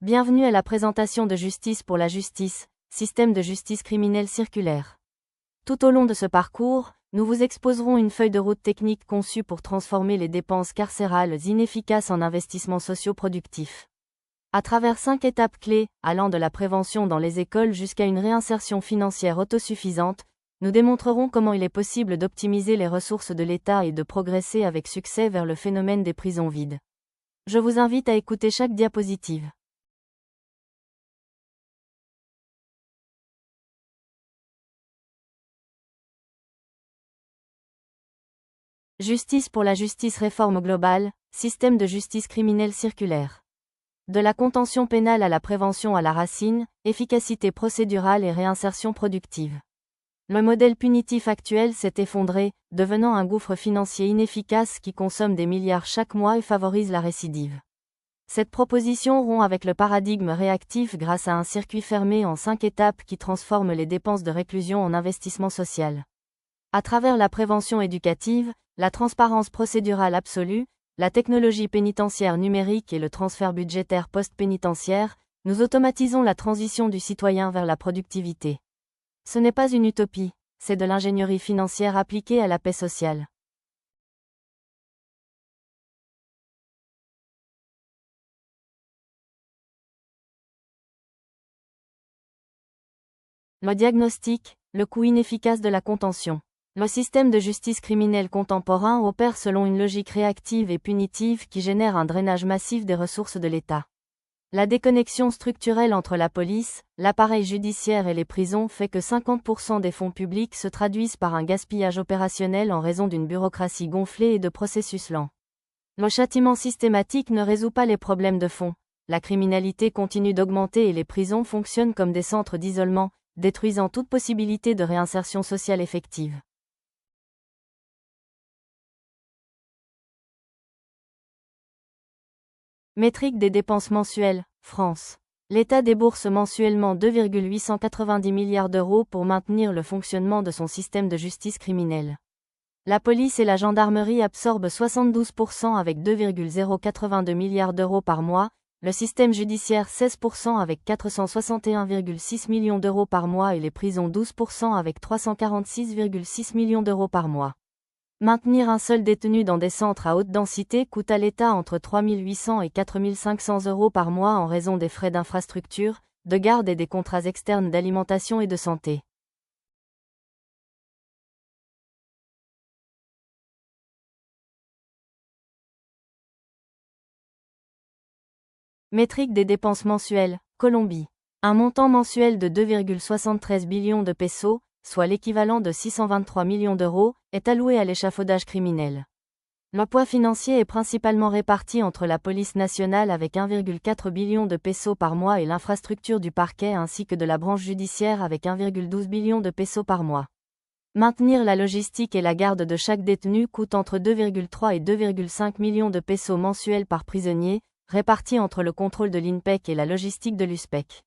Bienvenue à la présentation de Justice pour la justice, système de justice criminelle circulaire. Tout au long de ce parcours, nous vous exposerons une feuille de route technique conçue pour transformer les dépenses carcérales inefficaces en investissements sociaux productifs. À travers 5 étapes clés, allant de la prévention dans les écoles jusqu'à une réinsertion financière autosuffisante, nous démontrerons comment il est possible d'optimiser les ressources de l'État et de progresser avec succès vers le phénomène des prisons vides. Je vous invite à écouter chaque diapositive. Justice pour la justice, réforme globale, système de justice criminelle circulaire. De la contention pénale à la prévention à la racine, efficacité procédurale et réinsertion productive. Le modèle punitif actuel s'est effondré, devenant un gouffre financier inefficace qui consomme des milliards chaque mois et favorise la récidive. Cette proposition rompt avec le paradigme réactif grâce à un circuit fermé en 5 étapes qui transforme les dépenses de réclusion en investissement social. À travers la prévention éducative, la transparence procédurale absolue, la technologie pénitentiaire numérique et le transfert budgétaire post-pénitentiaire, nous automatisons la transition du citoyen vers la productivité. Ce n'est pas une utopie, c'est de l'ingénierie financière appliquée à la paix sociale. Le diagnostic, le coût inefficace de la contention. Le système de justice criminelle contemporain opère selon une logique réactive et punitive qui génère un drainage massif des ressources de l'État. La déconnexion structurelle entre la police, l'appareil judiciaire et les prisons fait que 50% des fonds publics se traduisent par un gaspillage opérationnel en raison d'une bureaucratie gonflée et de processus lents. Le châtiment systématique ne résout pas les problèmes de fond. La criminalité continue d'augmenter et les prisons fonctionnent comme des centres d'isolement, détruisant toute possibilité de réinsertion sociale effective. Métrique des dépenses mensuelles, France. L'État débourse mensuellement 2,890 milliards d'euros pour maintenir le fonctionnement de son système de justice criminelle. La police et la gendarmerie absorbent 72% avec 2,082 milliards d'euros par mois, le système judiciaire 16% avec 461,6 millions d'euros par mois et les prisons 12% avec 346,6 millions d'euros par mois. Maintenir un seul détenu dans des centres à haute densité coûte à l'État entre 3 800 et 4 500 euros par mois en raison des frais d'infrastructure, de garde et des contrats externes d'alimentation et de santé. Métrique des dépenses mensuelles, Colombie. Un montant mensuel de 2,73 billions de pesos, soit l'équivalent de 623 millions d'euros, est alloué à l'échafaudage criminel. Le poids financier est principalement réparti entre la police nationale avec 1,4 billion de pesos par mois et l'infrastructure du parquet ainsi que de la branche judiciaire avec 1,12 billion de pesos par mois. Maintenir la logistique et la garde de chaque détenu coûte entre 2,3 et 2,5 millions de pesos mensuels par prisonnier, répartis entre le contrôle de l'INPEC et la logistique de l'USPEC.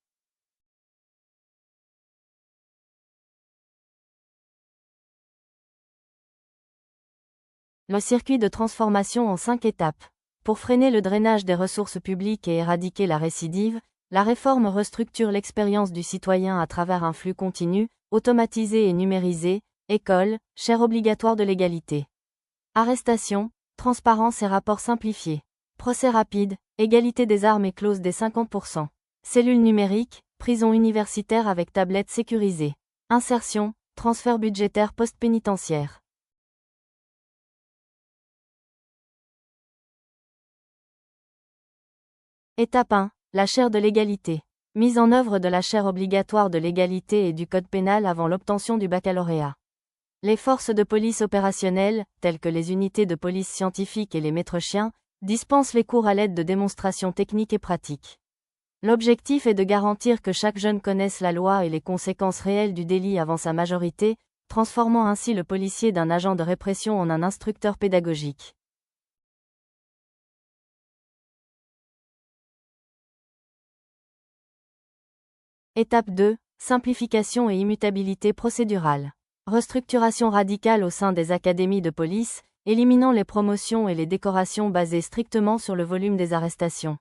Le circuit de transformation en 5 étapes. Pour freiner le drainage des ressources publiques et éradiquer la récidive, la réforme restructure l'expérience du citoyen à travers un flux continu, automatisé et numérisé, école, chaire obligatoire de l'égalité. Arrestation, transparence et rapports simplifiés. Procès rapide, égalité des armes et clause des 50%. Cellule numérique, prison universitaire avec tablette sécurisée. Insertion, transfert budgétaire post-pénitentiaire. Étape 1. La chaire de l'égalité. Mise en œuvre de la chaire obligatoire de l'égalité et du code pénal avant l'obtention du baccalauréat. Les forces de police opérationnelles, telles que les unités de police scientifique et les maîtres-chiens, dispensent les cours à l'aide de démonstrations techniques et pratiques. L'objectif est de garantir que chaque jeune connaisse la loi et les conséquences réelles du délit avant sa majorité, transformant ainsi le policier d'un agent de répression en un instructeur pédagogique. Étape 2. Simplification et immutabilité procédurale. Restructuration radicale au sein des académies de police, éliminant les promotions et les décorations basées strictement sur le volume des arrestations.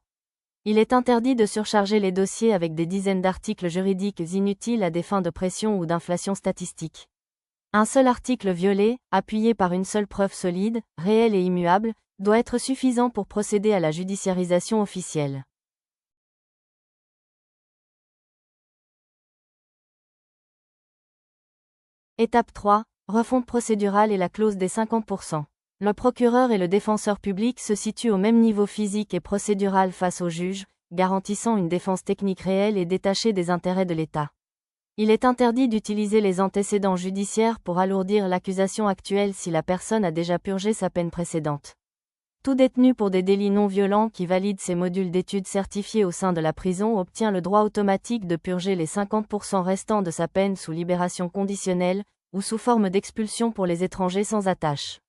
Il est interdit de surcharger les dossiers avec des dizaines d'articles juridiques inutiles à des fins de pression ou d'inflation statistique. Un seul article violé, appuyé par une seule preuve solide, réelle et immuable, doit être suffisant pour procéder à la judiciarisation officielle. Étape 3. Refonte procédurale et la clause des 50%. Le procureur et le défenseur public se situent au même niveau physique et procédural face au juge, garantissant une défense technique réelle et détachée des intérêts de l'État. Il est interdit d'utiliser les antécédents judiciaires pour alourdir l'accusation actuelle si la personne a déjà purgé sa peine précédente. Tout détenu pour des délits non violents qui valide ses modules d'études certifiés au sein de la prison obtient le droit automatique de purger les 50% restants de sa peine sous libération conditionnelle, ou sous forme d'expulsion pour les étrangers sans attache.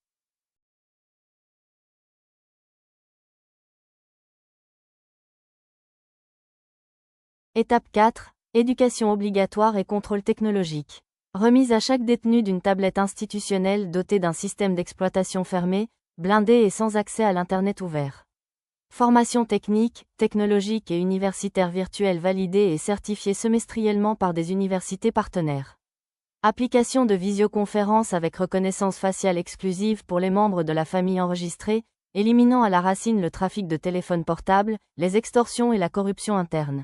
Étape 4. Éducation obligatoire et contrôle technologique. Remise à chaque détenu d'une tablette institutionnelle dotée d'un système d'exploitation fermé, blindé et sans accès à l'Internet ouvert. Formation technique, technologique et universitaire virtuelle validée et certifiée semestriellement par des universités partenaires. Application de visioconférence avec reconnaissance faciale exclusive pour les membres de la famille enregistrée, éliminant à la racine le trafic de téléphones portables, les extorsions et la corruption interne.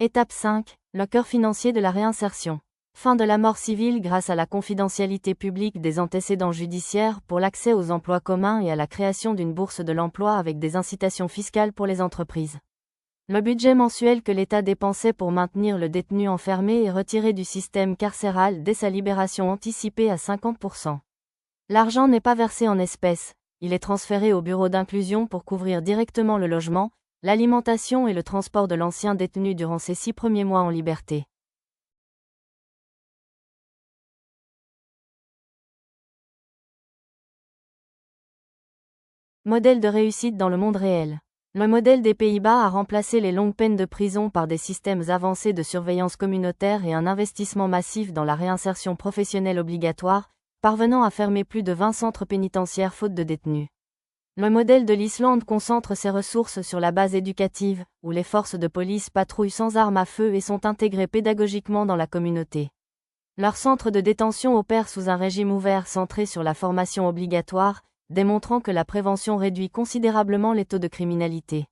Étape 5. Le cœur financier de la réinsertion. Fin de la mort civile grâce à la confidentialité publique des antécédents judiciaires pour l'accès aux emplois communs et à la création d'une bourse de l'emploi avec des incitations fiscales pour les entreprises. Le budget mensuel que l'État dépensait pour maintenir le détenu enfermé est retiré du système carcéral dès sa libération anticipée à 50%. L'argent n'est pas versé en espèces, il est transféré au bureau d'inclusion pour couvrir directement le logement, l'alimentation et le transport de l'ancien détenu durant ses 6 premiers mois en liberté. Modèle de réussite dans le monde réel. Le modèle des Pays-Bas a remplacé les longues peines de prison par des systèmes avancés de surveillance communautaire et un investissement massif dans la réinsertion professionnelle obligatoire, parvenant à fermer plus de 20 centres pénitentiaires faute de détenus. Le modèle de l'Islande concentre ses ressources sur la base éducative, où les forces de police patrouillent sans armes à feu et sont intégrées pédagogiquement dans la communauté. Leur centre de détention opère sous un régime ouvert centré sur la formation obligatoire, démontrant que la prévention réduit considérablement les taux de criminalité.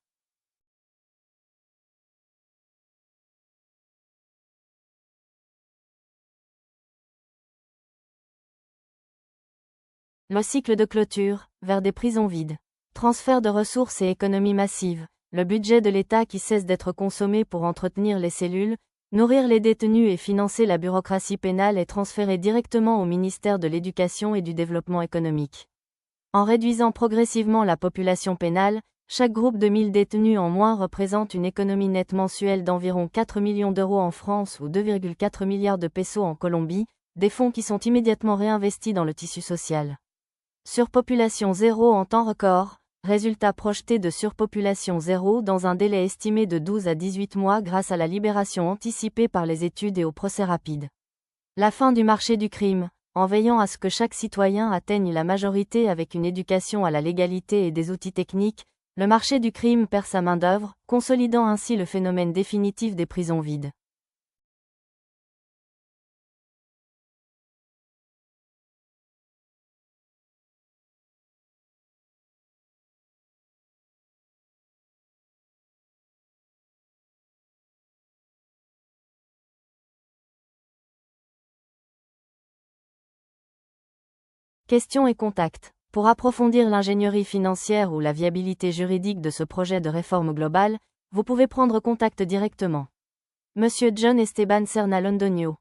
Le cycle de clôture, vers des prisons vides. Transfert de ressources et économie massive. Le budget de l'État qui cesse d'être consommé pour entretenir les cellules, nourrir les détenus et financer la bureaucratie pénale est transféré directement au ministère de l'Éducation et du Développement économique. En réduisant progressivement la population pénale, chaque groupe de 1000 détenus en moins représente une économie nette mensuelle d'environ 4 millions d'euros en France ou 2,4 milliards de pesos en Colombie, des fonds qui sont immédiatement réinvestis dans le tissu social. Surpopulation zéro en temps record, résultat projeté de surpopulation zéro dans un délai estimé de 12 à 18 mois grâce à la libération anticipée par les études et au procès rapide. La fin du marché du crime, en veillant à ce que chaque citoyen atteigne la majorité avec une éducation à la légalité et des outils techniques, le marché du crime perd sa main-d'œuvre, consolidant ainsi le phénomène définitif des prisons vides. Questions et contacts. Pour approfondir l'ingénierie financière ou la viabilité juridique de ce projet de réforme globale, vous pouvez prendre contact directement. Monsieur John Esteban Serna Londonio.